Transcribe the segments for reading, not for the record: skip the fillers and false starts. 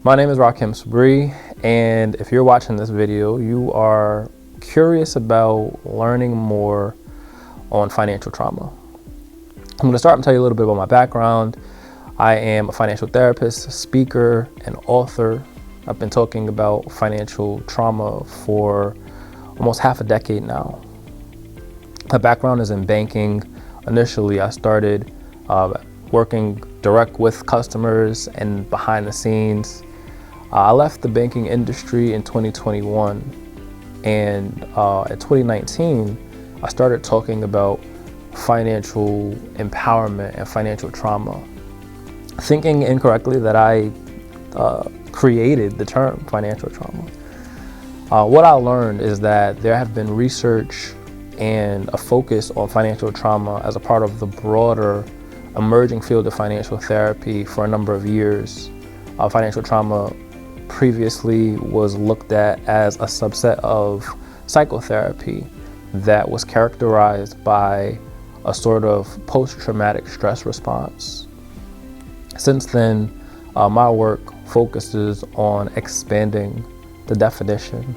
My name is Rakim Sabri, and if you're watching this video, you are curious about learning more on financial trauma. I'm going to start and tell you a little bit about my background. I am a financial therapist, speaker, and author. I've been talking about financial trauma for almost half a decade now. My background is in banking. Initially, I started working direct with customers and behind the scenes. I left the banking industry in 2021, and in 2019, I started talking about financial empowerment and financial trauma, thinking incorrectly that I created the term financial trauma. What I learned is that there have been research and a focus on financial trauma as a part of the broader emerging field of financial therapy for a number of years. Financial trauma previously was looked at as a subset of psychotherapy that was characterized by a sort of post-traumatic stress response. Since then, my work focuses on expanding the definition,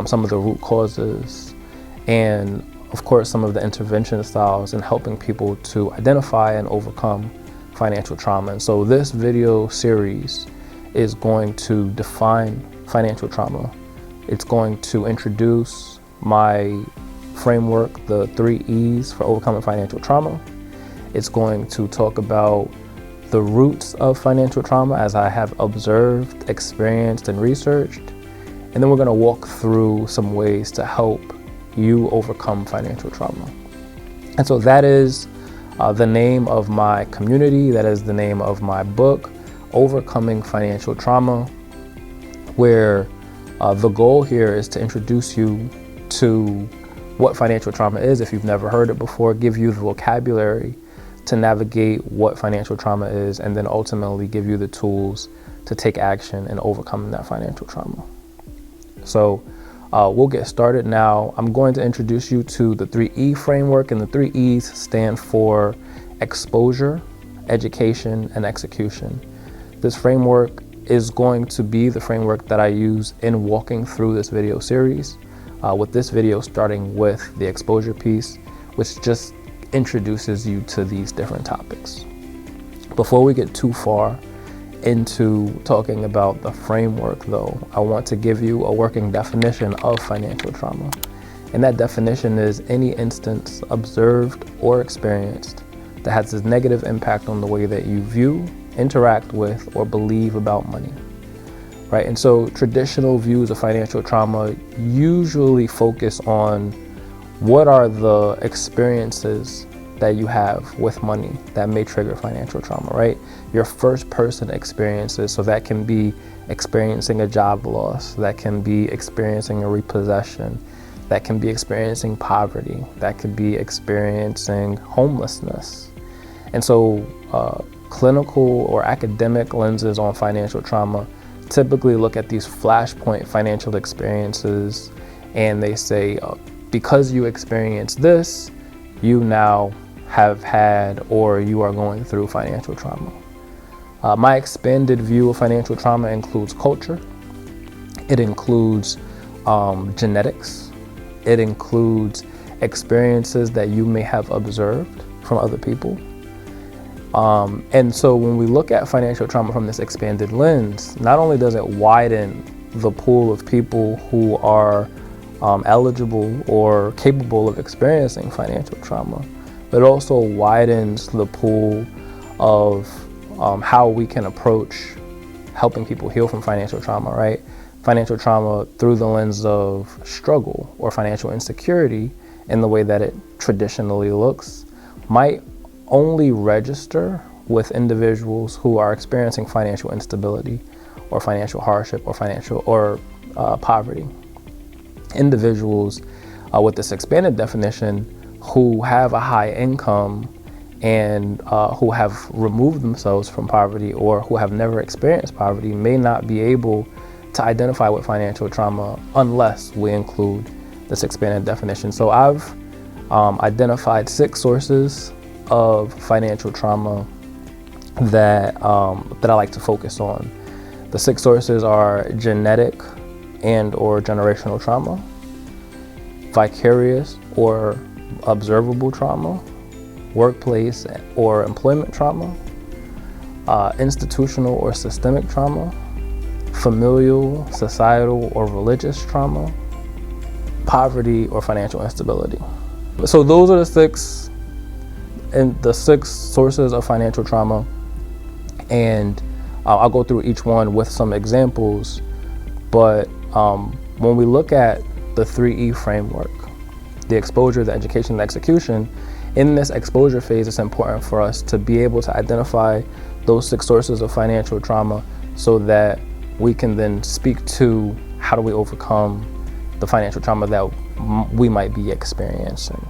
some of the root causes, and of course some of the intervention styles in helping people to identify and overcome financial trauma. And so this video series is going to define financial trauma. It's going to introduce my framework, the 3 E's for overcoming financial trauma. It's going to talk about the roots of financial trauma as I have observed, experienced, and researched. And then we're going to walk through some ways to help you overcome financial trauma. And so that is the name of my community. That is the name of my book, Overcoming Financial Trauma, where the goal here is to introduce you to what financial trauma is if you've never heard it before, give you the vocabulary to navigate what financial trauma is, and then ultimately give you the tools to take action in overcoming that financial trauma. So we'll get started now. I'm going to introduce you to the 3E framework, and the 3 E's stand for exposure, education, and execution. This framework is going to be the framework that I use in walking through this video series, with this video starting with the exposure piece, which just introduces you to these different topics. Before we get too far into talking about the framework though, I want to give you a working definition of financial trauma. And that definition is any instance observed or experienced that has a negative impact on the way that you view, interact with, or believe about money, right? And so traditional views of financial trauma usually focus on what are the experiences that you have with money that may trigger financial trauma, right? Your first person experiences, so that can be experiencing a job loss, that can be experiencing a repossession, that can be experiencing poverty, that could be experiencing homelessness. And so clinical or academic lenses on financial trauma typically look at these flashpoint financial experiences, and they say, because you experienced this, you now have had or you are going through financial trauma. My expanded view of financial trauma includes culture. It includes genetics. It includes experiences that you may have observed from other people. And so when we look at financial trauma from this expanded lens, not only does it widen the pool of people who are eligible or capable of experiencing financial trauma, but it also widens the pool of how we can approach helping people heal from financial trauma, right? Financial trauma through the lens of struggle or financial insecurity in the way that it traditionally looks might only register with individuals who are experiencing financial instability or financial hardship or poverty. Individuals with this expanded definition who have a high income and who have removed themselves from poverty or who have never experienced poverty may not be able to identify with financial trauma unless we include this expanded definition. So I've identified 6 sources of financial trauma that I like to focus on. The 6 sources are genetic and or generational trauma, vicarious or observable trauma, workplace or employment trauma, institutional or systemic trauma, familial, societal, or religious trauma, poverty or financial instability. So those are the 6 sources of financial trauma, and I'll go through each one with some examples. But when we look at the 3E framework, the exposure, the education, the execution, in this exposure phase, it's important for us to be able to identify those 6 sources of financial trauma so that we can then speak to how do we overcome the financial trauma that we might be experiencing.